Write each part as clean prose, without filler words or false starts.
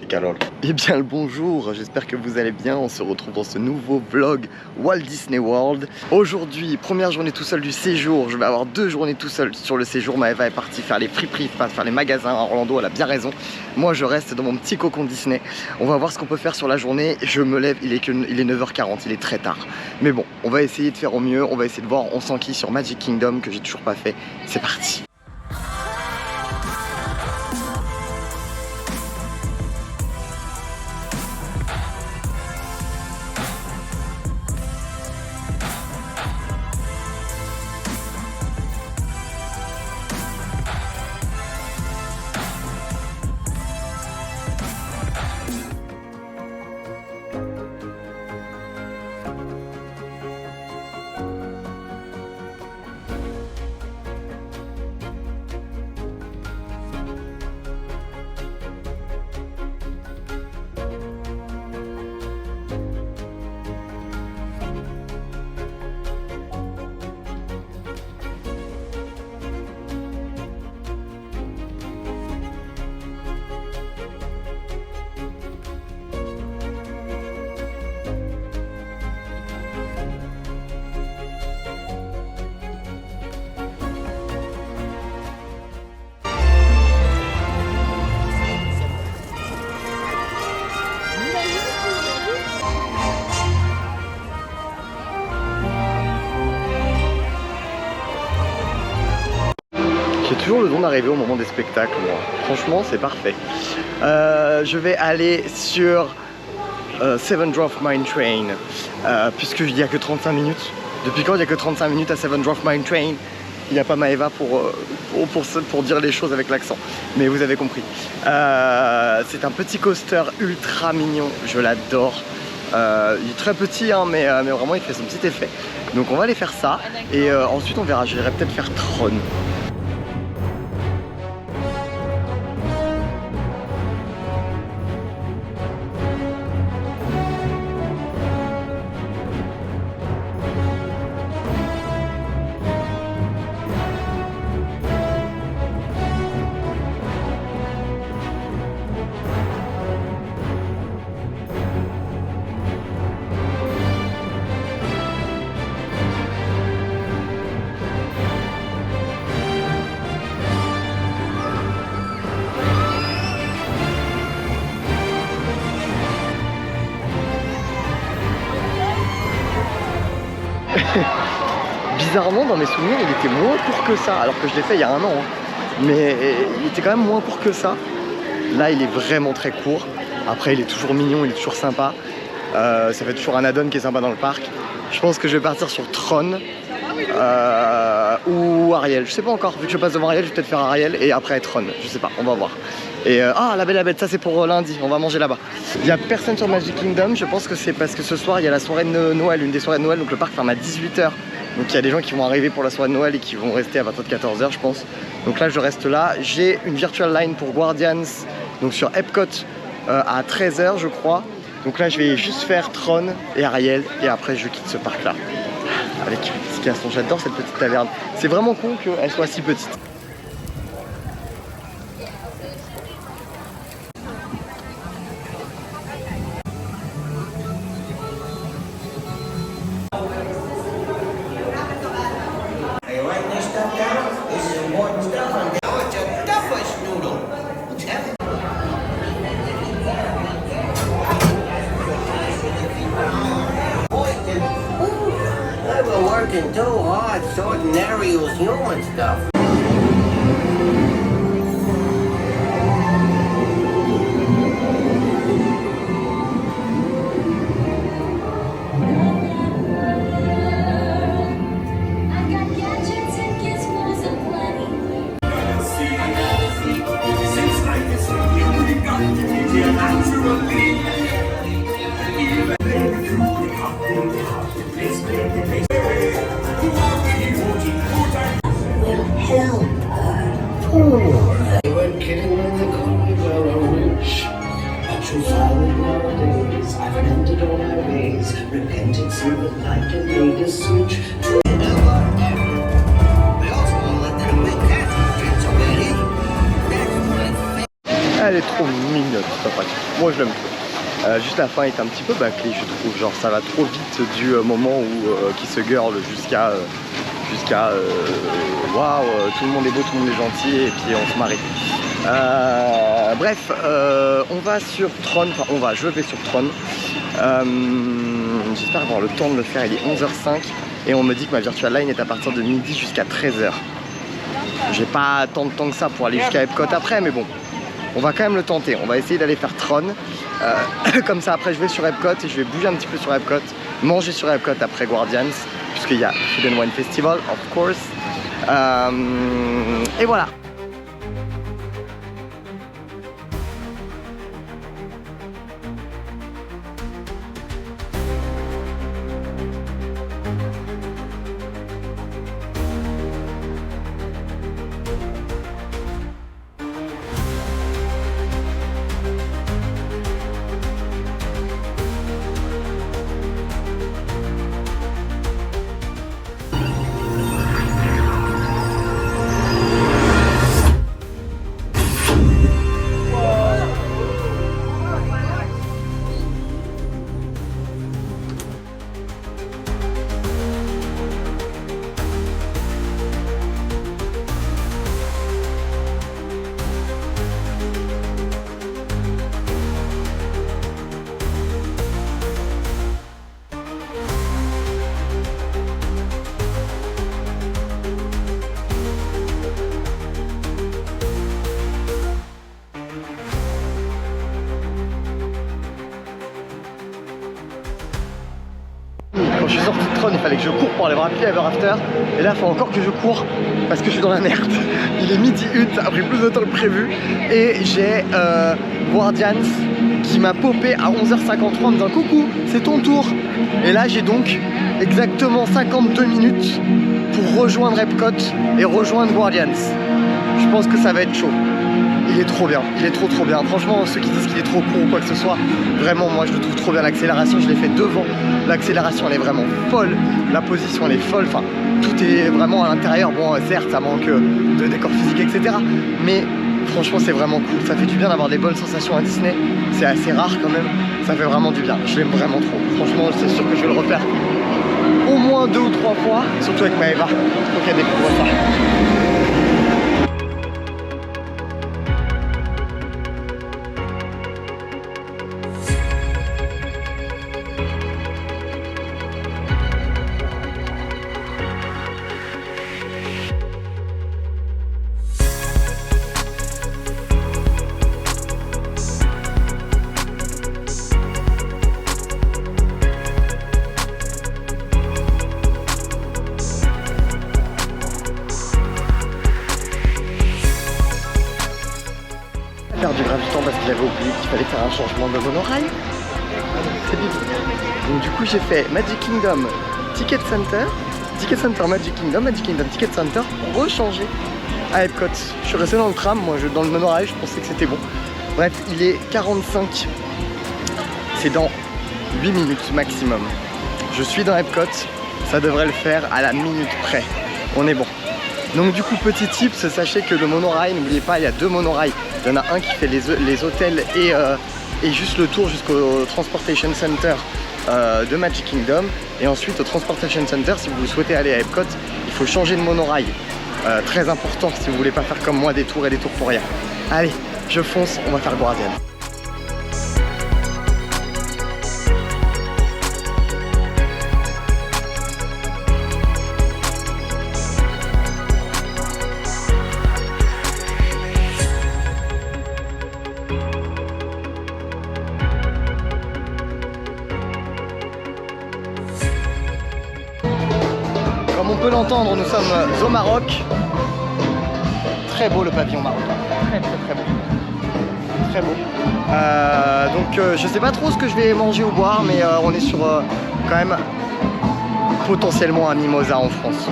Carole. Eh bien le bonjour, j'espère que vous allez bien. On se retrouve dans ce nouveau vlog Walt Disney World. Aujourd'hui, première journée tout seul du séjour. Je vais avoir 2 journées tout seul sur le séjour. Maëva est partie faire les friperies, faire les magasins à Orlando, elle a bien raison. Moi je reste dans mon petit cocon Disney. On va voir ce qu'on peut faire sur la journée. Je me lève, il est 9h40, il est très tard. Mais bon, on va essayer de faire au mieux. On va essayer de voir On s'enquille sur Magic Kingdom que j'ai toujours pas fait. C'est parti. J'ai toujours le don d'arriver au moment des spectacles, moi. Franchement, c'est parfait. Je vais aller sur Seven Dwarfs Mine Train, puisqu'il n'y a que 35 minutes. Depuis quand il n'y a que 35 minutes à Seven Dwarfs Mine Train? Il n'y a pas Maëva pour dire les choses avec l'accent, mais vous avez compris. C'est un petit coaster ultra mignon, je l'adore. Il est très petit, hein, mais vraiment il fait son petit effet. Donc on va aller faire ça, et ensuite on verra, j'irai peut-être faire Tron. Bizarrement, dans mes souvenirs, il était moins court que ça, alors que je l'ai fait il y a 1 an. Hein. Mais il était quand même moins court que ça. Là, il est vraiment très court. Après, il est toujours mignon, il est toujours sympa. Ça fait toujours un add-on qui est sympa dans le parc. Je pense que je vais partir sur Tron ou Ariel. Je sais pas encore, vu que je passe devant Ariel, je vais peut-être faire Ariel et après Tron. Je sais pas, on va voir. Et la Belle et la Bête, ça c'est pour lundi, on va manger là-bas. Il n'y a personne sur Magic Kingdom, je pense que c'est parce que ce soir il y a la soirée de Noël, une des soirées de Noël, donc le parc ferme à 18 h. Donc il y a des gens qui vont arriver pour la soirée de Noël et qui vont rester à partir de 14 h je pense. Donc là je reste là, j'ai une virtual line pour Guardians, donc sur Epcot à 13 h je crois. Donc là je vais juste faire Tron et Ariel et après je quitte ce parc là. Avec ce qu'il y a, j'adore cette petite taverne. C'est vraiment con qu'elle soit si petite. Working too hard sorting Ariel's human stuff. They weren't kidding when they called me Growing Rich. Actual fallen nowadays, I've amended all my ways, repented, silver light, and made a switch to Elle est trop mignonne, cette attraction. Moi je l'aime trop. Juste la fin est un petit peu bâclée, je trouve. Genre ça va trop vite du moment où qui se girl jusqu'à waouh, tout le monde est beau, tout le monde est gentil et puis on se marie. Bref, on va sur Tron, enfin je vais sur Tron. J'espère avoir le temps de le faire, il est 11h05 et on me dit que ma virtual line est à partir de midi jusqu'à 13h. J'ai pas tant de temps que ça pour aller jusqu'à Epcot après, mais bon, on va quand même le tenter. On va essayer d'aller faire Tron. Comme ça après je vais sur Epcot et je vais bouger un petit peu sur Epcot, manger sur Epcot après Guardians, puisqu'il y a Food and Wine Festival, of course. Et voilà. Quand je suis sorti de Tron, il fallait que je cours pour aller voir Happily Ever After. Et là, il faut encore que je cours parce que je suis dans la merde. Il est midi 1, ça a pris plus de temps que prévu. Et j'ai Guardians qui m'a popé à 11h53 en me disant coucou, c'est ton tour. Et là, j'ai donc exactement 52 minutes pour rejoindre Epcot et rejoindre Guardians. Je pense que ça va être chaud. Il est trop bien, il est trop bien. Franchement, ceux qui disent qu'il est trop court ou quoi que ce soit, vraiment moi je le trouve trop bien. L'accélération, je l'ai fait devant. L'accélération elle est vraiment folle. La position elle est folle. Enfin, tout est vraiment à l'intérieur. Bon, certes, ça manque de décor physique, etc. Mais franchement, c'est vraiment cool. Ça fait du bien d'avoir des bonnes sensations à Disney. C'est assez rare quand même. Ça fait vraiment du bien. Je l'aime vraiment trop. Franchement, c'est sûr que je vais le refaire au moins 2 ou 3 fois. Surtout avec Maëva. Faut qu'elle découvre ça. Perdu grave du temps parce qu'il avait oublié qu'il fallait faire un changement de monorail. C'est bien. Donc du coup j'ai fait Magic Kingdom Ticket Center, Magic Kingdom, Ticket Center pour rechanger à Epcot. Je suis resté dans le tram, moi dans le monorail, je pensais que c'était bon. Bref, il est 45. C'est dans 8 minutes maximum. Je suis dans Epcot, ça devrait le faire à la minute près. On est bon. Donc du coup, petit tips, sachez que le monorail, n'oubliez pas, il y a 2 monorails. Il y en a un qui fait les hôtels et juste le tour jusqu'au Transportation Center de Magic Kingdom. Et ensuite au Transportation Center, si vous souhaitez aller à Epcot, il faut changer de monorail. Très important si vous voulez pas faire comme moi des tours et des tours pour rien. Allez, je fonce, on va faire Guardian. Comme on peut l'entendre, nous sommes au Maroc. Très beau le pavillon marocain. Très beau. Très beau. Donc je sais pas trop ce que je vais manger ou boire, mais on est sur quand même potentiellement un mimosa en France.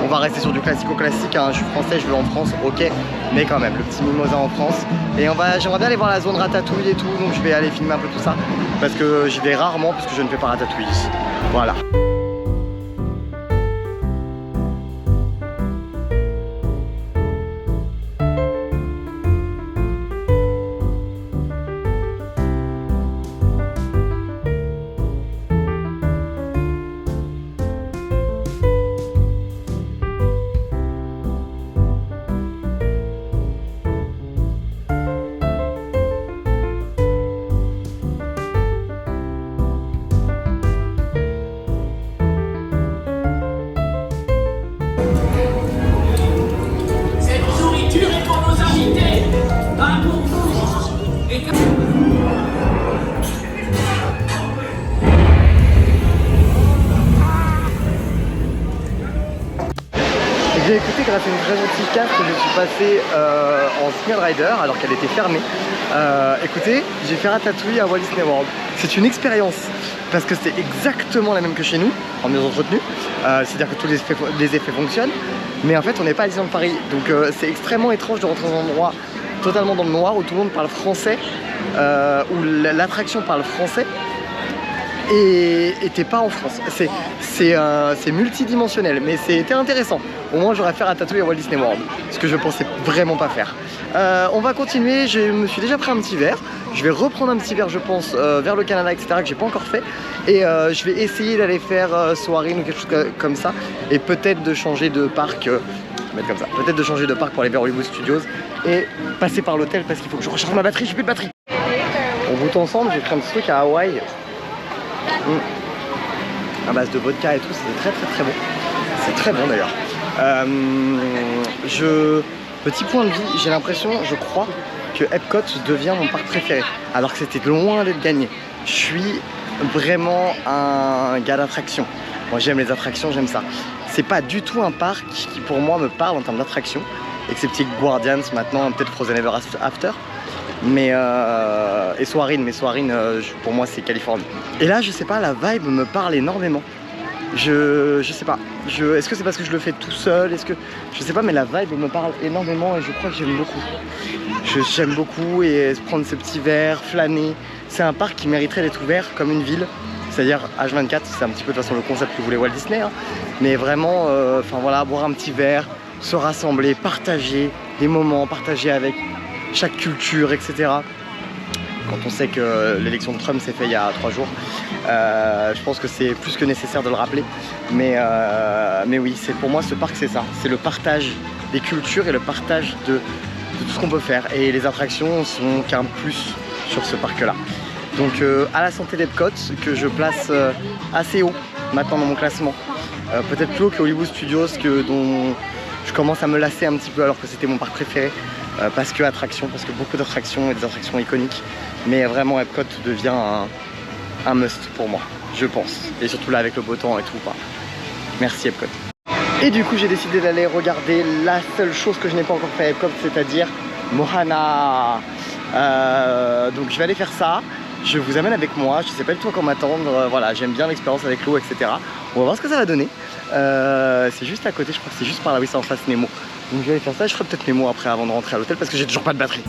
On va rester sur du classico-classique, hein. Je suis français, je vais en France, ok, mais quand même, le petit mimosa en France. Et j'aimerais bien aller voir la zone ratatouille et tout, donc je vais aller filmer un peu tout ça, parce que j'y vais rarement, parce que je ne fais pas ratatouille ici. Voilà. grâce à une très gentille carte que je suis passé en Smith Rider alors qu'elle était fermée. Écoutez, j'ai fait Ratatouille à Walt Disney World. C'est une expérience parce que c'est exactement la même que chez nous, en mieux entretenu. C'est-à-dire que tous les effets fonctionnent. Mais en fait, on n'est pas à Disneyland Paris. Donc c'est extrêmement étrange de rentrer dans un endroit totalement dans le noir où tout le monde parle français, où l'attraction parle français. Et t'es pas en France. C'est multidimensionnel, mais c'était intéressant. Au moins j'aurais fait Ratatouille à Walt Disney World, ce que je pensais vraiment pas faire. On va continuer, je me suis déjà pris un petit verre. Je vais reprendre un petit verre je pense vers le Canada etc que j'ai pas encore fait. Et je vais essayer d'aller faire Soarin ou quelque chose comme ça. Et peut-être de changer de parc, mettre comme ça. Peut-être de changer de parc pour aller vers Hollywood Studios. Et passer par l'hôtel parce qu'il faut que je recharge ma batterie, j'ai plus de batterie. On goûte ensemble, j'ai pris un petit truc à Hawaï. À base de vodka et tout, c'était très bon. C'est très bon d'ailleurs. Petit point de vue, j'ai l'impression, je crois que Epcot devient mon parc préféré. Alors que c'était loin d'être gagné. Je suis vraiment un gars d'attraction. Moi j'aime les attractions, j'aime ça. C'est pas du tout un parc qui pour moi me parle en termes d'attraction. Excepté Guardians maintenant, peut-être Frozen Ever After. Mais et Soarin, mais Soarin pour moi c'est Californie. Et là je sais pas, la vibe me parle énormément. Je sais pas, est-ce que c'est parce que je le fais tout seul, est-ce que je sais pas, mais la vibe me parle énormément et je crois que j'aime beaucoup. J'aime beaucoup et prendre ce petit verre, flâner. C'est un parc qui mériterait d'être ouvert comme une ville, c'est-à-dire H24, c'est un petit peu de toute façon le concept que voulait Walt Disney, hein. Mais vraiment, enfin voilà, boire un petit verre, se rassembler, partager des moments, partager avec chaque culture, etc. Quand on sait que l'élection de Trump s'est faite il y a 3 jours, je pense que c'est plus que nécessaire de le rappeler. Mais oui, pour moi ce parc c'est ça, c'est le partage des cultures et le partage de tout ce qu'on peut faire. Et les attractions sont qu'un plus sur ce parc-là. Donc à la santé d'Epcot, que je place assez haut maintenant dans mon classement. Peut-être plus haut que Hollywood Studios, dont je commence à me lasser un petit peu alors que c'était mon parc préféré. Parce que beaucoup d'attractions et des attractions iconiques. Mais vraiment Epcot devient un must pour moi, je pense. Et surtout là avec le beau temps et tout. Merci Epcot. Et du coup j'ai décidé d'aller regarder la seule chose que je n'ai pas encore fait à Epcot, c'est-à-dire Moana. Donc je vais aller faire ça. Je vous amène avec moi, je sais pas du tout à quoi m'attendre. Voilà, j'aime bien l'expérience avec l'eau, etc. On va voir ce que ça va donner. C'est juste à côté, je crois que c'est juste par là, oui, c'est en face Nemo. Donc je vais aller faire ça, je ferai peut-être Nemo après avant de rentrer à l'hôtel parce que j'ai toujours pas de batterie.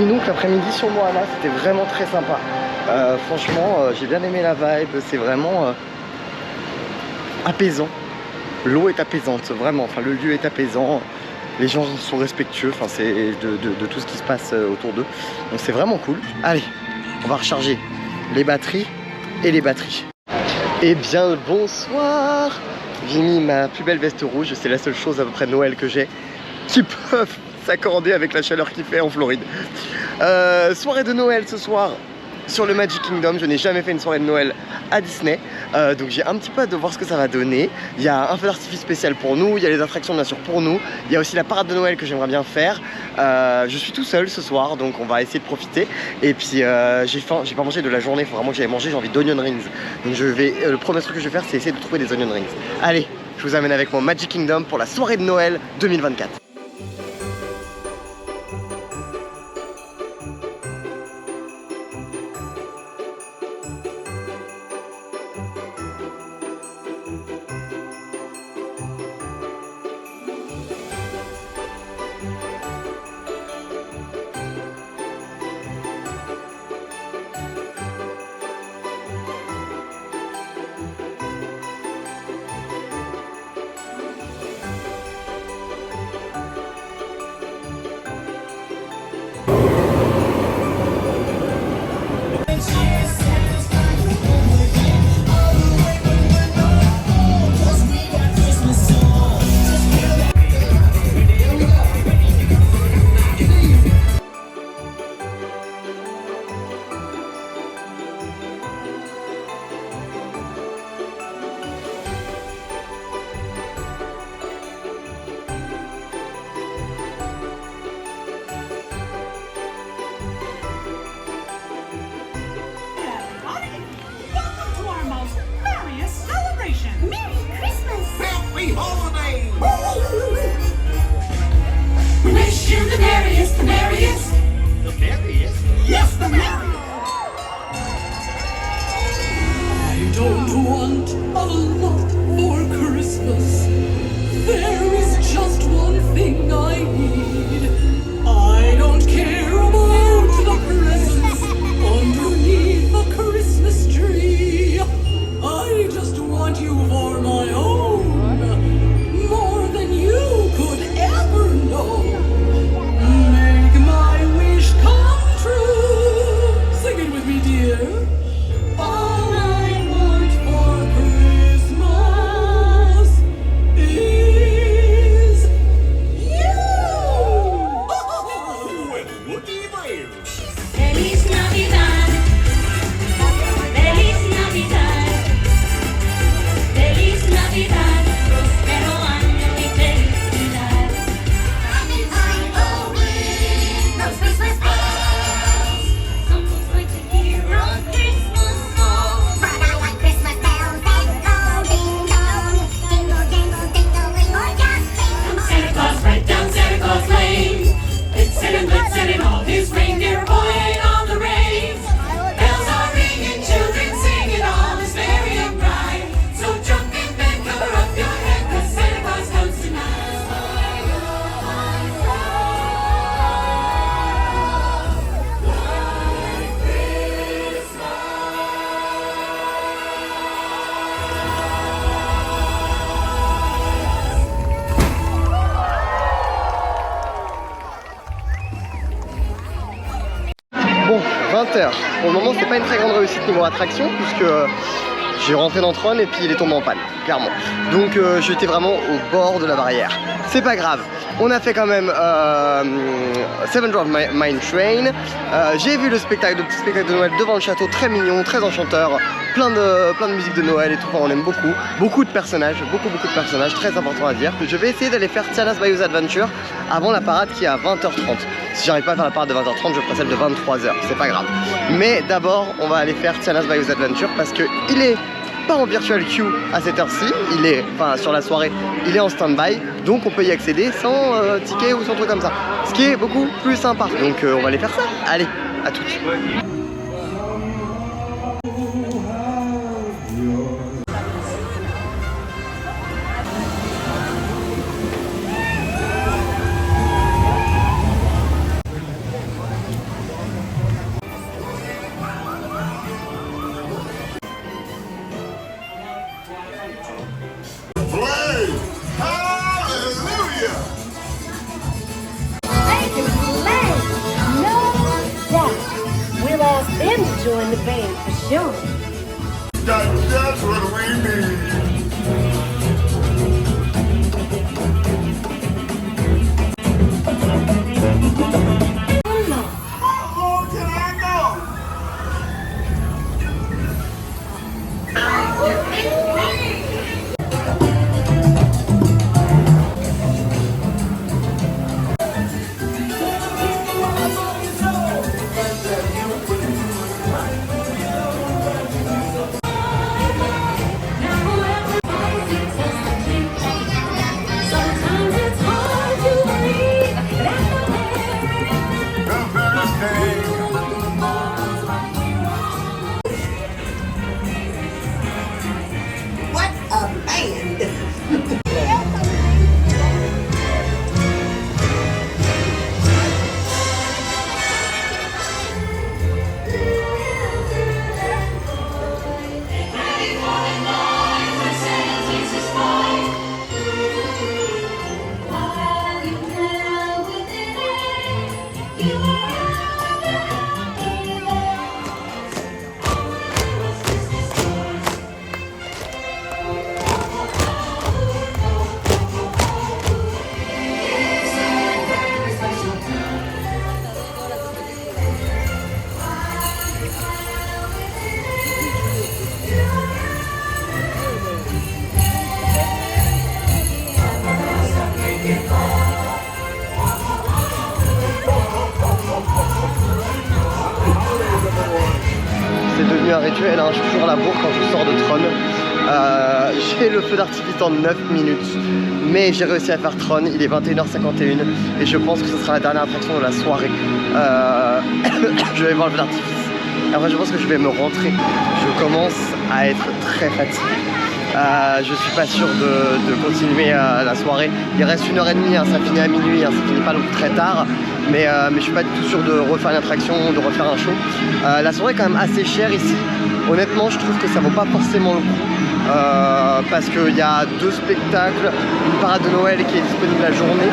Donc l'après-midi sur Moana, c'était vraiment très sympa. Franchement, j'ai bien aimé la vibe, c'est vraiment apaisant. L'eau est apaisante, vraiment, enfin le lieu est apaisant. Les gens sont respectueux, enfin c'est de tout ce qui se passe autour d'eux. Donc c'est vraiment cool. Allez, on va recharger les batteries et les batteries. Eh bien bonsoir. J'ai mis ma plus belle veste rouge, c'est la seule chose à peu près de Noël que j'ai qui peuvent s'accorder avec la chaleur qu'il fait en Floride. Soirée de Noël ce soir sur le Magic Kingdom. Je n'ai jamais fait une soirée de Noël à Disney, donc j'ai un petit peu hâte de voir ce que ça va donner. Il y a un feu d'artifice spécial pour nous, il y a les attractions bien sûr pour nous, il y a aussi la parade de Noël que j'aimerais bien faire. Je suis tout seul ce soir, donc on va essayer de profiter. Et puis j'ai faim, j'ai pas mangé de la journée, il faut vraiment que j'aille manger, j'ai envie d'onion rings. Donc le premier truc que je vais faire, c'est essayer de trouver des onion rings. Allez, je vous amène avec mon Magic Kingdom pour la soirée de Noël 2024. Bon, 20h. Pour le moment, c'est pas une très grande réussite niveau attraction, puisque j'ai rentré dans Tron et puis il est tombé en panne, clairement. Donc j'étais vraiment au bord de la barrière. C'est pas grave. On a fait quand même Seven Dwarfs Mine Train. J'ai vu le spectacle de Noël devant le château, très mignon, très enchanteur. Plein de musique de Noël et tout, on aime beaucoup. Beaucoup de personnages, beaucoup de personnages, très important à dire. Je vais essayer d'aller faire Tiana's Bayou's Adventure avant la parade qui est à 20h30. Si j'arrive pas à faire la parade de 20h30, je ferai celle de 23h, c'est pas grave. Mais d'abord, on va aller faire Tiana's Bayou's Adventure parce que il est pas en virtual queue à cette heure-ci, il est, enfin sur la soirée, il est en stand-by, donc on peut y accéder sans ticket ou sans truc comme ça. Ce qui est beaucoup plus sympa. Donc on va aller faire ça. Allez, à toutes. un rituel, hein. Je suis toujours à la bourre quand je sors de Tron. J'ai le feu d'artifice en 9 minutes, mais j'ai réussi à faire Tron. Il est 21h51 et je pense que ce sera la dernière attraction de la soirée. Je vais voir le feu d'artifice. Après je pense que je vais me rentrer. Je commence à être très fatigué. Je suis pas sûr de continuer la soirée. Il reste 1h30, hein, ça finit à minuit, hein, ça finit pas non plus très tard. Mais je suis pas du tout sûr de refaire une attraction, de refaire un show. La soirée est quand même assez chère ici. Honnêtement, je trouve que ça vaut pas forcément le coup. Parce qu'il y a 2 spectacles, une parade de Noël qui est disponible la journée.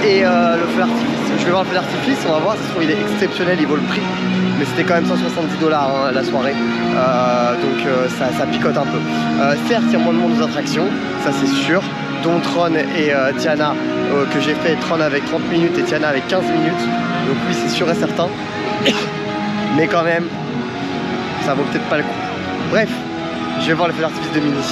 Et le feu d'artifice. Je vais voir le feu d'artifice, on va voir, ça se trouve il est exceptionnel, il vaut le prix. Mais c'était quand même 170 $ hein, la soirée. Donc ça picote un peu. Certes, il y a moins de monde aux attractions, ça c'est sûr. Dont Tron et Tiana, que j'ai fait Tron avec 30 minutes et Tiana avec 15 minutes. Donc oui, c'est sûr et certain. Mais quand même, ça vaut peut-être pas le coup. Bref, je vais voir le feu d'artifice de Mini.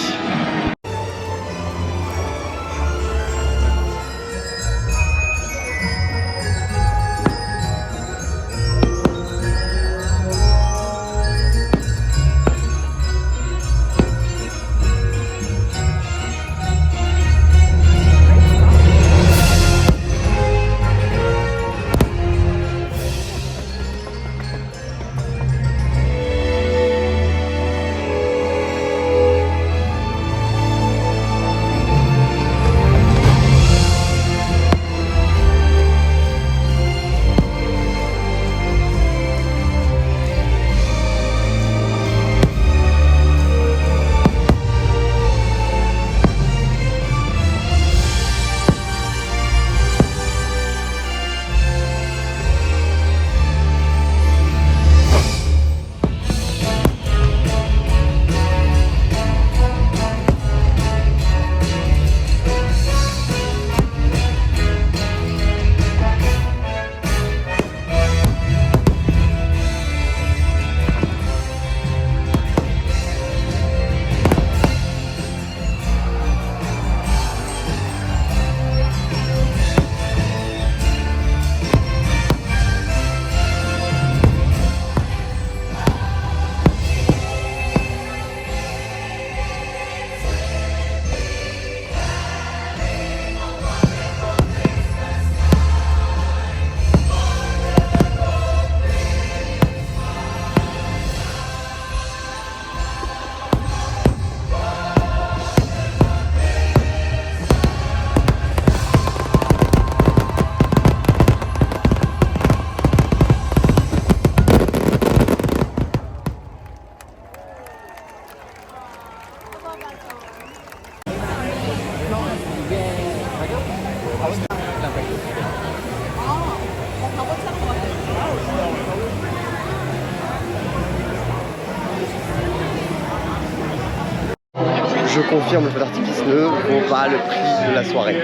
Je confirme, le feu d'artifice ne vaut pas le prix de la soirée.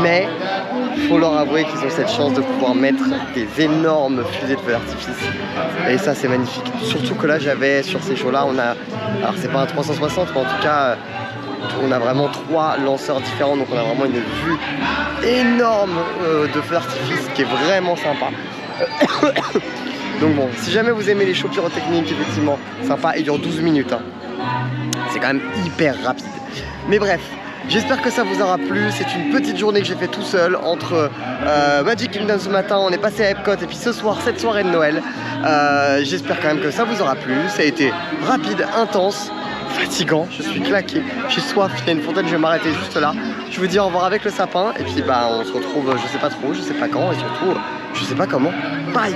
Mais il faut leur avouer qu'ils ont cette chance de pouvoir mettre des énormes fusées de feu d'artifice. Et ça, c'est magnifique. Surtout que là, j'avais sur ces shows-là, on a... Alors, c'est pas un 360, mais en tout cas, on a vraiment 3 lanceurs différents. Donc, on a vraiment une vue énorme de feu d'artifice qui est vraiment sympa. Donc bon, si jamais vous aimez les shows pyrotechniques, effectivement, sympa, il dure 12 minutes. Hein. C'est quand même hyper rapide. Mais bref, j'espère que ça vous aura plu. C'est une petite journée que j'ai fait tout seul entre Magic Kingdom ce matin, on est passé à Epcot et puis ce soir, cette soirée de Noël. J'espère quand même que ça vous aura plu. Ça a été rapide, intense, fatigant, je suis claqué, j'ai soif, il y a une fontaine, je vais m'arrêter juste là. Je vous dis au revoir avec le sapin et puis bah on se retrouve je sais pas trop, je sais pas quand et surtout je sais pas comment. Bye.